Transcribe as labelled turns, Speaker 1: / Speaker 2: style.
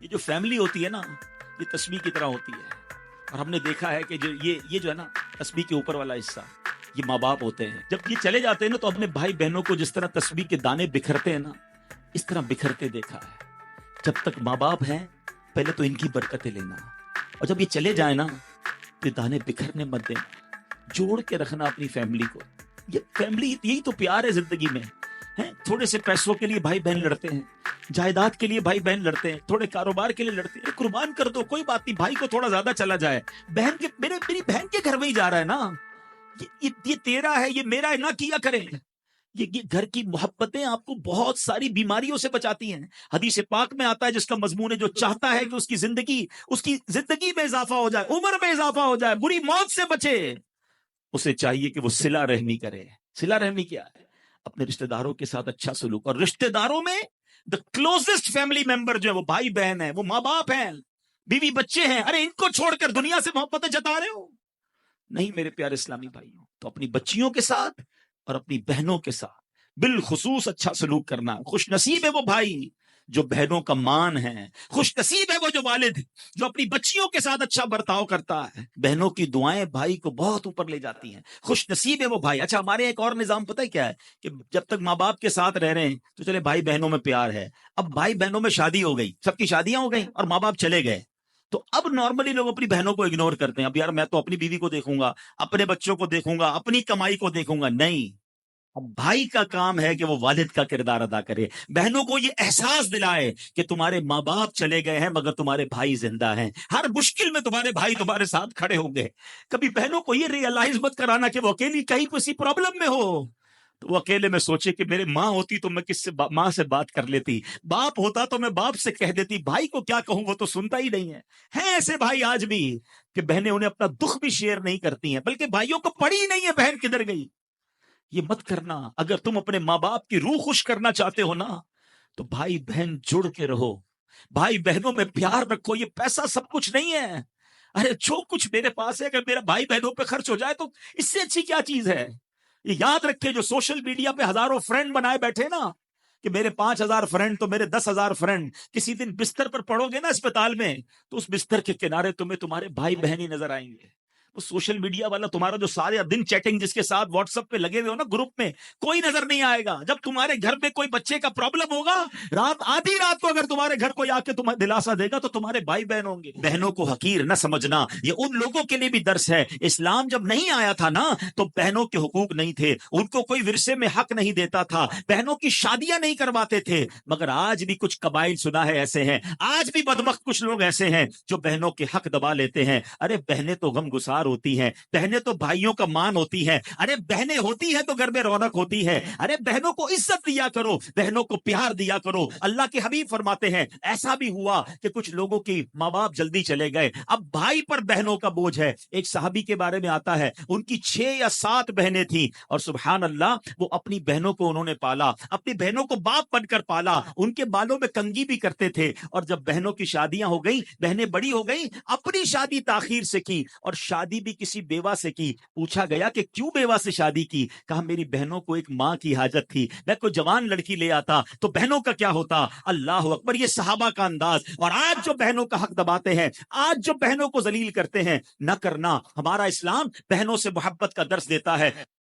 Speaker 1: ये जो फैमिली होती है ना, ये तस्बीह की तरह होती है। और हमने देखा है कि जो ये जो है ना, तस्बीह के ऊपर वाला हिस्सा, ये माँ बाप होते हैं। जब ये चले जाते हैं ना, तो अपने भाई बहनों को जिस तरह तस्बीह के दाने बिखरते हैं ना, इस तरह बिखरते देखा है। जब तक माँ बाप हैं, पहले तो इनकी बरकतें लेना, और जब ये चले जाए ना, तो ये दाने बिखरने मत देना, जोड़ के रखना अपनी फैमिली को। ये फैमिली, यही तो प्यार है जिंदगी में। हैं, थोड़े से पैसों के लिए भाई बहन लड़ते हैं, जायदाद के लिए भाई बहन लड़ते हैं, थोड़े कारोबार के लिए लड़ते हैं। कुर्बान कर दो, कोई बात नहीं, भाई को थोड़ा ज्यादा चला जाए, बहन के मेरी बहन के घर में ही जा रहा है ना, ये तेरा है, ये मेरा है ना, किया करें। ये घर की मोहब्बतें आपको बहुत सारी बीमारियों से बचाती हैं। हदीस पाक में आता है, जिसका मजमून है, जो चाहता है कि उसकी जिंदगी में इजाफा हो जाए, उम्र में इजाफा हो जाए, बुरी मौत से बचे, उसे चाहिए कि वो सिला रहमी करे। सिला रहमी क्या है? अपने रिश्तेदारों के साथ अच्छा सलूक। और रिश्तेदारों में द क्लोजेस्ट फैमिली मेंबर जो है, वो भाई बहन है, वो माँ बाप हैं, बीवी बच्चे हैं। अरे इनको छोड़कर दुनिया से मोहब्बतें जता रहे हो? नहीं मेरे प्यारे इस्लामी भाइयों, तो अपनी बच्चियों के साथ और अपनी बहनों के साथ बिलखुसूस अच्छा सलूक करना। खुश नसीब है वो भाई जो बहनों का मान है, खुश नसीब है वो जो वालिद जो अपनी बच्चियों के साथ अच्छा बर्ताव करता है। बहनों की दुआएं भाई को बहुत ऊपर ले जाती हैं। खुश नसीब है वो भाई। अच्छा, हमारे एक और निजाम पता है क्या है, कि जब तक माँ बाप के साथ रह रहे हैं तो चले भाई बहनों में प्यार है। अब भाई बहनों में शादी हो गई, सबकी शादियां हो गई और माँ बाप चले गए, तो अब नॉर्मली लोग अपनी बहनों को इग्नोर करते हैं। अब यार मैं तो अपनी बीवी को देखूंगा, अपने बच्चों को देखूंगा, अपनी कमाई को देखूंगा। नहीं, अब भाई का काम है कि वो वालिद का किरदार अदा करे, बहनों को ये एहसास दिलाए कि तुम्हारे माँ बाप चले गए हैं मगर तुम्हारे भाई जिंदा हैं, हर मुश्किल में तुम्हारे भाई तुम्हारे साथ खड़े होंगे। कभी बहनों को ये रियलाइज मत कराना कि वो अकेली कहीं किसी प्रॉब्लम में हो, तो वो अकेले में सोचे कि मेरे माँ होती तो मैं किससे माँ से बात कर लेती, बाप होता तो मैं बाप से कह देती, भाई को क्या कहूं, वो तो सुनता ही नहीं है ऐसे भाई आज भी कि बहनें उन्हें अपना दुख भी शेयर नहीं करती हैं, बल्कि भाइयों को पड़ी ही नहीं है बहन किधर गई। ये मत करना। अगर तुम अपने माँ बाप की रूह खुश करना चाहते हो ना, तो भाई बहन जुड़ के रहो, भाई बहनों में प्यार रखो। ये पैसा सब कुछ नहीं है। अरे जो कुछ मेरे पास है, अगर मेरा भाई बहनों पे खर्च हो जाए तो इससे अच्छी क्या चीज है। ये याद रखे, जो सोशल मीडिया पे हजारों फ्रेंड बनाए बैठे ना, कि मेरे 5,000 फ्रेंड तो मेरे 10,000 फ्रेंड, किसी दिन बिस्तर पर पड़ोगे ना अस्पताल में, तो उस बिस्तर के किनारे तुम्हें तुम्हारे भाई बहन ही नजर आएंगे। वो सोशल मीडिया वाला तुम्हारा जो सारे दिन चैटिंग जिसके साथ व्हाट्सएप पे लगे हुए हो ना ग्रुप में, कोई नजर नहीं आएगा। जब तुम्हारे घर में कोई बच्चे का प्रॉब्लम होगा, आधी रात को अगर तुम्हारे घर कोई आके तुम्हें दिलासा देगा, तो तुम्हारे भाई बहन होंगे। बहनों को हकीर न समझना, ये उन लोगों के लिए भी दर्स है। इस्लाम जब नहीं आया था ना, तो बहनों के हुकूक नहीं थे, उनको कोई विरसे में हक नहीं देता था, बहनों की शादियां नहीं करवाते थे। मगर आज भी कुछ कबाइल सुना है ऐसे हैं, आज भी बदबख्त कुछ लोग ऐसे हैं जो बहनों के हक दबा लेते हैं। अरे बहनें तो गमगुसार होती हैं, बहनें तो भाइयों का मान होती हैं। अरे बहनें होती हैं तो घर में रौनक होती है। अरे बहनों को इज्जत दिया करो, बहनों को प्यार दिया करो। अल्लाह के हबीब फरमाते हैं, ऐसा भी हुआ कि कुछ लोगों की माँ बाप जल्दी चले गए, अब भाई पर बहनों का बोझ है। एक सहाबी के बारे में आता है, उनकी 6 या 7 बहनें थी, और सुभान अल्लाह, वो अपनी बहनों को उन्होंने पाला, अपनी बहनों को बाप बनकर पाला, उनके बालों में कंघी भी करते थे। और जब बहनों की शादियां हो गई, बहनें बड़ी हो गई, अपनी शादी ताखीर से की, और शादी भी किसी बेवा से की। पूछा गया कि क्यों बेवा से शादी की? कहा मेरी बहनों को एक मां की हाजत थी, मैं कोई जवान लड़की ले आता तो बहनों का क्या होता। अल्लाह अकबर, ये सहाबा का अंदाज। और आज जो बहनों का हक दबाते हैं, आज जो बहनों को जलील करते हैं, न करना। हमारा इस्लाम बहनों से मोहब्बत का दर्स देता है।